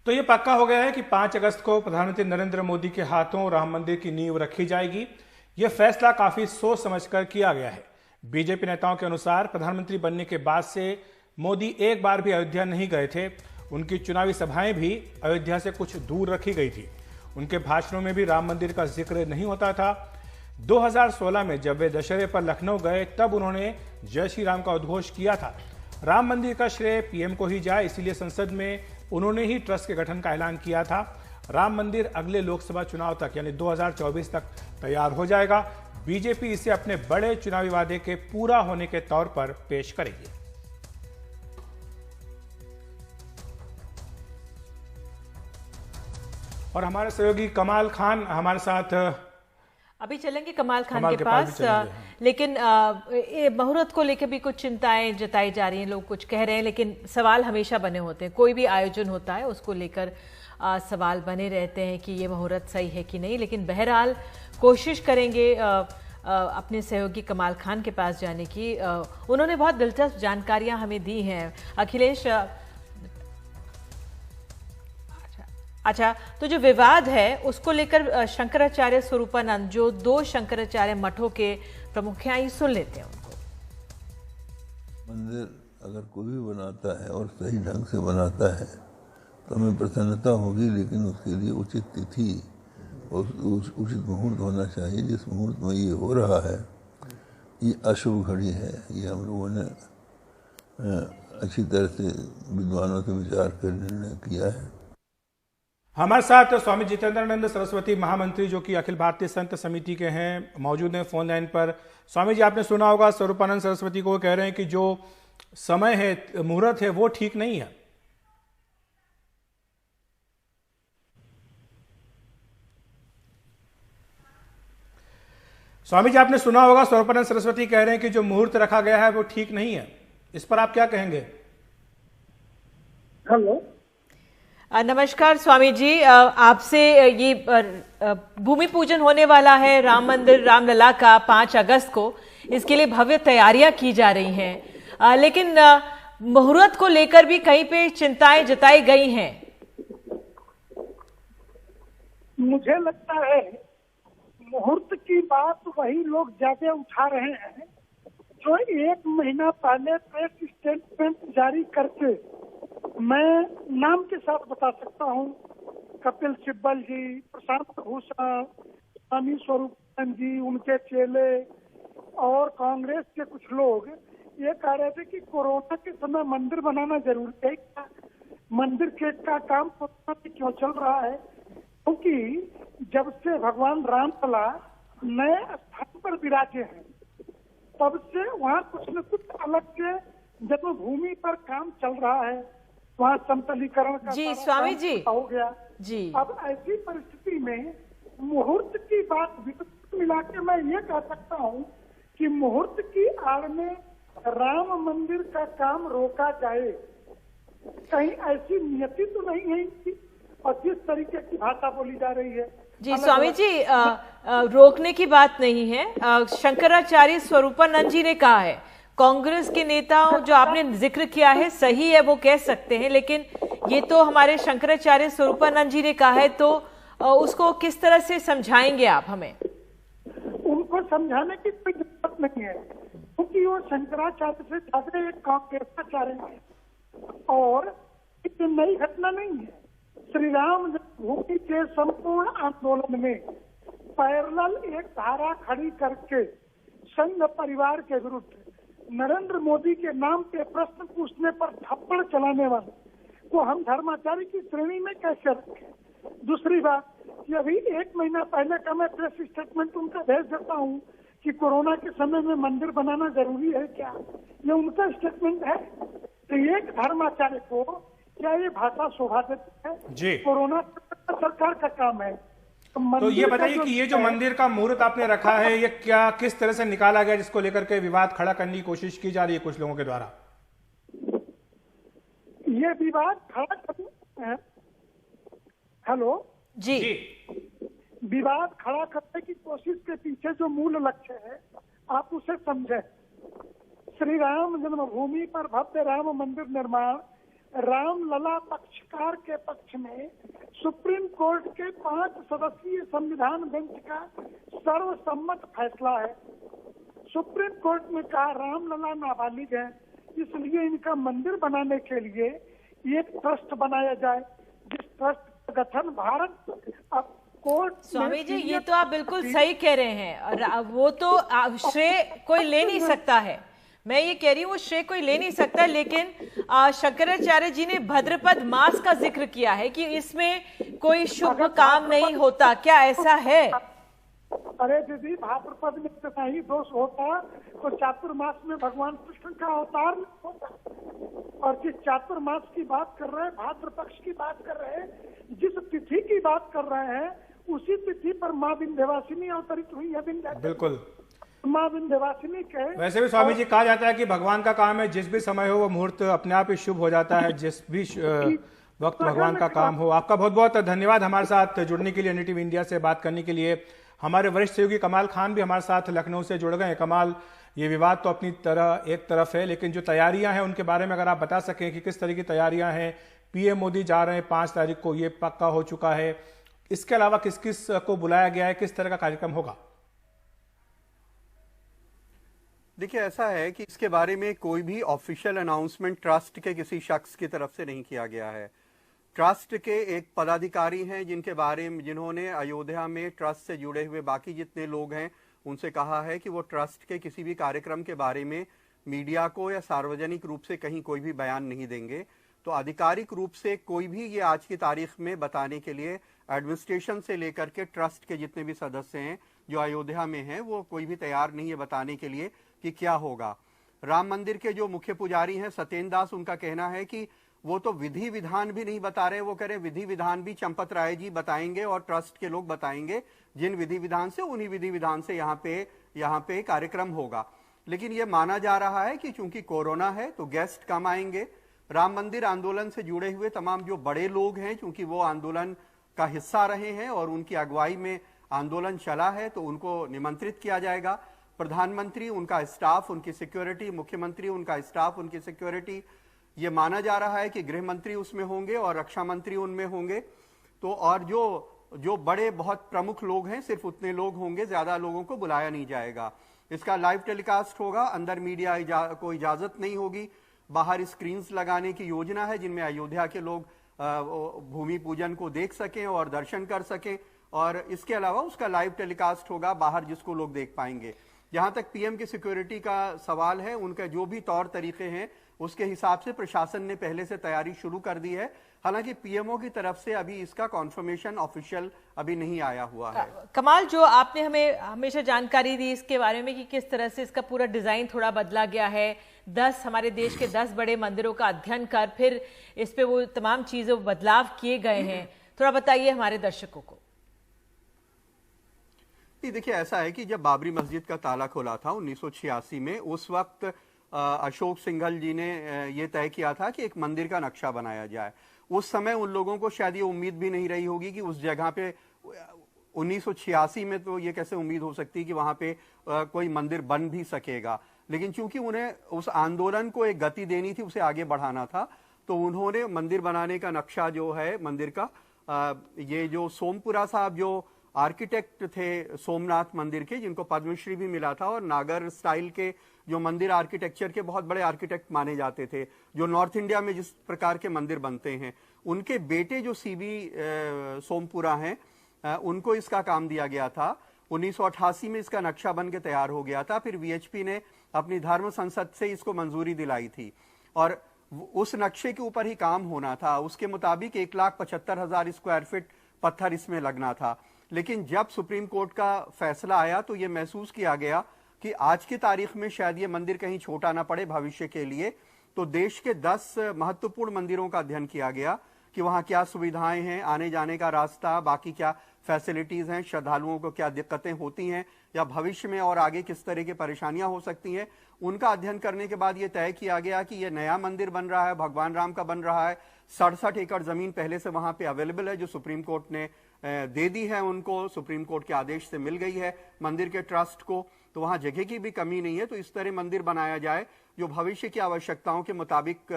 तो ये पक्का हो गया है कि 5 अगस्त को प्रधानमंत्री नरेंद्र मोदी के हाथों राम मंदिर की नींव रखी जाएगी। यह फैसला काफी सोच समझकर किया गया है। बीजेपी नेताओं के अनुसार प्रधानमंत्री बनने के बाद से मोदी एक बार भी अयोध्या नहीं गए थे। उनकी चुनावी सभाएं भी अयोध्या से कुछ दूर रखी गई थी। उनके भाषणों में भी राम मंदिर का जिक्र नहीं होता था। 2016 में जब वे दशहरे पर लखनऊ गए तब उन्होंने जय श्री राम का उद्घोष किया था। राम मंदिर का श्रेय पीएम को ही जाए, इसलिए संसद में उन्होंने ही ट्रस्ट के गठन का ऐलान किया था। राम मंदिर अगले लोकसभा चुनाव तक यानी 2024 तक तैयार हो जाएगा। बीजेपी इसे अपने बड़े चुनावी वादे के पूरा होने के तौर पर पेश करेगी। और हमारे सहयोगी कमाल खान हमारे साथ अभी चलेंगे कमाल खान के पास लेकिन मुहूर्त को लेकर भी कुछ चिंताएं जताई जा रही हैं। लोग कुछ कह रहे हैं, लेकिन सवाल हमेशा बने होते हैं। कोई भी आयोजन होता है उसको लेकर सवाल बने रहते हैं कि ये मुहूर्त सही है कि नहीं। लेकिन बहरहाल कोशिश करेंगे अपने सहयोगी कमाल खान के पास जाने की। उन्होंने बहुत दिलचस्प जानकारियां हमें दी हैं। अखिलेश, अच्छा, तो जो विवाद है उसको लेकर शंकराचार्य स्वरूपानंद, जो 2 शंकराचार्य मठों के प्रमुख हैं, आइए सुन लेते हैं उनको। मंदिर अगर कोई भी बनाता है और सही ढंग से बनाता है तो हमें प्रसन्नता होगी, लेकिन उसके लिए उचित तिथि और उचित मुहूर्त होना चाहिए। जिस मुहूर्त में ये हो रहा है ये अशुभ घड़ी है। ये हम लोगों ने अच्छी तरह से विद्वानों से विचार कर निर्णय किया है। हमारे साथ स्वामी जितेंद्रानंद सरस्वती महामंत्री, जो कि अखिल भारतीय संत समिति के हैं, मौजूद हैं फोन लाइन पर। स्वामी जी, आपने सुना होगा स्वरूपानंद सरस्वती को कह रहे हैं कि जो समय है, मुहूर्त है, वो ठीक नहीं है। स्वामी जी, आपने सुना होगा स्वरूपानंद सरस्वती कह रहे हैं कि जो मुहूर्त रखा गया है वो ठीक नहीं है। इस पर आप क्या कहेंगे? हेलो, नमस्कार स्वामी जी, आपसे ये भूमि पूजन होने वाला है राम मंदिर रामलला का 5 अगस्त को। इसके लिए भव्य तैयारियां की जा रही हैं, लेकिन मुहूर्त को लेकर भी कहीं पे चिंताएं जताई गई हैं। मुझे लगता है मुहूर्त की बात वही लोग ज्यादा उठा रहे हैं जो 1 महीना पहले प्रेस स्टेटमेंट जारी करके, मैं नाम के साथ बता सकता हूँ, कपिल सिब्बल जी, प्रशांत भूषण, स्वामी स्वरूपानंद जी, उनके चेले और कांग्रेस के कुछ लोग ये कह रहे थे कि कोरोना के समय मंदिर बनाना जरूरी है क्या? मंदिर के का काम कोरोना में क्यों चल रहा है? क्योंकि जब से भगवान रामलला नए स्थान पर विराजे हैं तब से वहाँ कुछ न कुछ अलग से जन्मभूमि पर काम चल रहा है। वहाँ समतलीकरण का जी स्वामी जी हो गया जी। अब ऐसी परिस्थिति में मुहूर्त की बात मिला के मैं ये कह सकता हूँ कि मुहूर्त की आड़ में राम मंदिर का काम रोका जाए, कहीं ऐसी नियति तो नहीं है इनकी। और जिस तरीके की भाषा बोली जा रही है जी स्वामी जी, रोकने की बात नहीं है। शंकराचार्य स्वरूपानंद जी ने कहा है, कांग्रेस के नेताओं जो आपने जिक्र किया है सही है, वो कह सकते हैं, लेकिन ये तो हमारे शंकराचार्य स्वरूपानंद जी ने कहा है, तो उसको किस तरह से समझाएंगे आप हमें? उनको समझाने की कोई जरूरत नहीं है, क्योंकि वो शंकराचार्य से ज्यादा एक कांग्रेसाचार्य है और ये नई घटना नहीं है। श्री राम जन्मभूमि के संपूर्ण आंदोलन में पैरेलल एक धारा खड़ी करके संघ परिवार के विरुद्ध नरेंद्र मोदी के नाम पे प्रश्न पूछने पर थप्पड़ चलाने वाले को हम धर्माचार्य की श्रेणी में कैसे रखें? दूसरी बात कि अभी 1 महीना पहले का मैं प्रेस स्टेटमेंट उनका भेज देता हूँ कि कोरोना के समय में मंदिर बनाना जरूरी है क्या? ये उनका स्टेटमेंट है। तो एक धर्माचार्य को क्या ये भाषा शोभा देती है? जी, कोरोना सरकार का काम है। तो ये बताइए कि ये जो मंदिर का मुहूर्त आपने रखा है, ये क्या किस तरह से निकाला गया, जिसको लेकर के विवाद खड़ा करने की कोशिश की जा रही है कुछ लोगों के द्वारा? ये विवाद खड़ा करने, हेलो जी, विवाद खड़ा करने की कोशिश के पीछे जो मूल लक्ष्य है आप उसे समझें। श्री राम जन्मभूमि पर भव्य राम मंदिर निर्माण रामलला पक्षकार के पक्ष में सुप्रीम कोर्ट के 5 सदस्यीय संविधान बेंच का सर्वसम्मत फैसला है। सुप्रीम कोर्ट ने कहा रामलला नाबालिग है, इसलिए इनका मंदिर बनाने के लिए एक ट्रस्ट बनाया जाए, जिस ट्रस्ट का गठन भारत अब कोर्ट। स्वामी जी, ये तो आप बिल्कुल सही कह रहे हैं, और वो तो श्रेय कोई ले नहीं सकता है। मैं ये कह रही हूँ वो श्रेय कोई ले नहीं सकता, लेकिन शंकराचार्य जी ने भद्रपद मास का जिक्र किया है कि इसमें कोई शुभ काम नहीं होता, क्या ऐसा है? अरे दीदी, भाद्रपद में इतना ही दोष होता तो चातुर्मास में भगवान कृष्ण का अवतार होता। और जिस चातुर्मास की बात कर रहे हैं, भाद्र पक्ष की बात कर रहे हैं, जिस तिथि की बात कर रहे हैं, उसी तिथि पर माँ विंध्यवासिनी अवतरित हुई है। बिल्कुल, माँ विंध्यवासिनी के। वैसे भी स्वामी जी कहा जाता है कि भगवान का काम है, जिस भी समय हो वो मुहूर्त अपने आप ही शुभ हो जाता है, जिस भी वक्त भगवान का काम हो। आपका बहुत बहुत धन्यवाद हमारे साथ जुड़ने के लिए, एनडीटीवी इंडिया से बात करने के लिए। हमारे वरिष्ठ सहयोगी कमाल खान भी हमारे साथ लखनऊ से जुड़ गए हैं। कमाल, ये विवाद तो अपनी तरह एक तरफ है, लेकिन जो तैयारियां हैं उनके बारे में अगर आप बता सकें कि किस तरह की तैयारियां हैं। पीएम मोदी जा रहे हैं 5 तारीख को, ये पक्का हो चुका है। इसके अलावा किस किस को बुलाया गया है, किस तरह का कार्यक्रम होगा? देखिए, ऐसा है कि इसके बारे में कोई भी ऑफिशियल अनाउंसमेंट ट्रस्ट के किसी शख्स की तरफ से नहीं किया गया है। ट्रस्ट के एक पदाधिकारी हैं जिन्होंने अयोध्या में ट्रस्ट से जुड़े हुए बाकी जितने लोग हैं उनसे कहा है कि वो ट्रस्ट के किसी भी कार्यक्रम के बारे में मीडिया को या सार्वजनिक रूप से कहीं कोई भी बयान नहीं देंगे। तो आधिकारिक रूप से कोई भी ये आज की तारीख में बताने के लिए एडमिनिस्ट्रेशन से लेकर के ट्रस्ट के जितने भी सदस्य हैं जो अयोध्या में हैं, वो कोई भी तैयार नहीं है बताने के लिए कि क्या होगा। राम मंदिर के जो मुख्य पुजारी हैं सत्येंद्र दास, उनका कहना है कि वो तो विधि विधान भी नहीं बता रहे, वो कह रहे विधि विधान भी चंपत राय जी बताएंगे और ट्रस्ट के लोग बताएंगे, जिन विधि विधान से उन्हीं विधि विधान से यहाँ पे कार्यक्रम होगा। लेकिन ये माना जा रहा है कि चूंकि कोरोना है तो गेस्ट कम आएंगे। राम मंदिर आंदोलन से जुड़े हुए तमाम जो बड़े लोग हैं, चूंकि वो आंदोलन का हिस्सा रहे हैं और उनकी अगुवाई में आंदोलन चला है, तो उनको निमंत्रित किया जाएगा। प्रधानमंत्री, उनका स्टाफ, उनकी सिक्योरिटी, मुख्यमंत्री, उनका स्टाफ, उनकी सिक्योरिटी, ये माना जा रहा है कि गृह मंत्री उसमें होंगे और रक्षा मंत्री उनमें होंगे। तो और जो बड़े बहुत प्रमुख लोग हैं सिर्फ उतने लोग होंगे, ज्यादा लोगों को बुलाया नहीं जाएगा। इसका लाइव टेलीकास्ट होगा, अंदर मीडिया को इजाजत नहीं होगी। बाहर स्क्रीन्स लगाने की योजना है जिनमें अयोध्या के लोग भूमि पूजन को देख सकें और दर्शन कर सकें, और इसके अलावा उसका लाइव टेलीकास्ट होगा बाहर जिसको लोग देख पाएंगे। जहां तक पीएम की सिक्योरिटी का सवाल है, उनका जो भी तौर तरीके हैं उसके हिसाब से प्रशासन ने पहले से तैयारी शुरू कर दी है। हालांकि पीएमओ की तरफ से अभी इसका कॉन्फर्मेशन ऑफिशियल अभी नहीं आया हुआ है। कमाल, जो आपने हमें हमेशा जानकारी दी इसके बारे में कि किस तरह से इसका पूरा डिजाइन थोड़ा बदला गया है, 10 हमारे देश के 10 बड़े मंदिरों का अध्ययन कर फिर इस पे वो तमाम चीजें बदलाव किए गए हैं, थोड़ा बताइए हमारे दर्शकों को। देखिए, ऐसा है कि जब बाबरी मस्जिद का ताला खोला था 1986 में, उस वक्त अशोक सिंघल जी ने ये तय किया था कि एक मंदिर का नक्शा बनाया जाए। उस समय उन लोगों को शायद ये उम्मीद भी नहीं रही होगी कि उस जगह पे 1986 में तो ये कैसे उम्मीद हो सकती कि वहां पे कोई मंदिर बन भी सकेगा। लेकिन चूंकि उन्हें उस आंदोलन को एक गति देनी थी, उसे आगे बढ़ाना था, तो उन्होंने मंदिर बनाने का नक्शा जो है मंदिर का, ये जो सोमपुरा साहब जो आर्किटेक्ट थे सोमनाथ मंदिर के, जिनको पद्मश्री भी मिला था और नागर स्टाइल के जो मंदिर आर्किटेक्चर के बहुत बड़े आर्किटेक्ट माने जाते थे, जो नॉर्थ इंडिया में जिस प्रकार के मंदिर बनते हैं, उनके बेटे जो सीबी सोमपुरा हैं, उनको इसका काम दिया गया था। 1988 में इसका नक्शा बन के तैयार हो गया था। फिर वीएचपी ने अपनी धर्म संसद से इसको मंजूरी दिलाई थी और उस नक्शे के ऊपर ही काम होना था। उसके मुताबिक 1,75,000 स्क्वायर फीट पत्थर इसमें लगना था। लेकिन जब सुप्रीम कोर्ट का फैसला आया तो यह महसूस किया गया कि आज की तारीख में शायद ये मंदिर कहीं छोटा ना पड़े भविष्य के लिए। तो देश के 10 महत्वपूर्ण मंदिरों का अध्ययन किया गया कि वहां क्या सुविधाएं हैं, आने जाने का रास्ता, बाकी क्या फैसिलिटीज हैं, श्रद्धालुओं को क्या दिक्कतें होती हैं या भविष्य में और आगे किस तरह की परेशानियां हो सकती हैं। उनका अध्ययन करने के बाद ये तय किया गया कि ये नया मंदिर बन रहा है, भगवान राम का बन रहा है। 67 एकड़ जमीन पहले से वहां पे अवेलेबल है, जो सुप्रीम कोर्ट ने दे दी है उनको, सुप्रीम कोर्ट के आदेश से मिल गई है मंदिर के ट्रस्ट को। तो वहां जगह की भी कमी नहीं है। तो इस तरह मंदिर बनाया जाए जो भविष्य की आवश्यकताओं के मुताबिक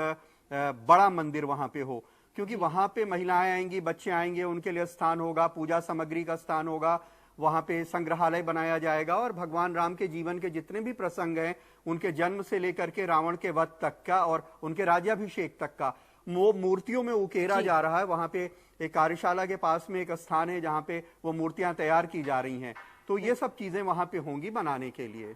बड़ा मंदिर वहां पे हो, क्योंकि वहां पे महिलाएं आएंगी, बच्चे आएंगे, उनके लिए स्थान होगा, पूजा सामग्री का स्थान होगा, वहां पे संग्रहालय बनाया जाएगा और भगवान राम के जीवन के जितने भी प्रसंग हैं, उनके जन्म से लेकर के रावण के वध तक का और उनके राज्याभिषेक तक का वो मूर्तियों में उकेरा जा रहा है। वहां पे एक कार्यशाला के पास में एक स्थान है जहां पे वो मूर्तियां तैयार की जा रही हैं, तो ये सब चीजें वहां पे होंगी बनाने के लिए।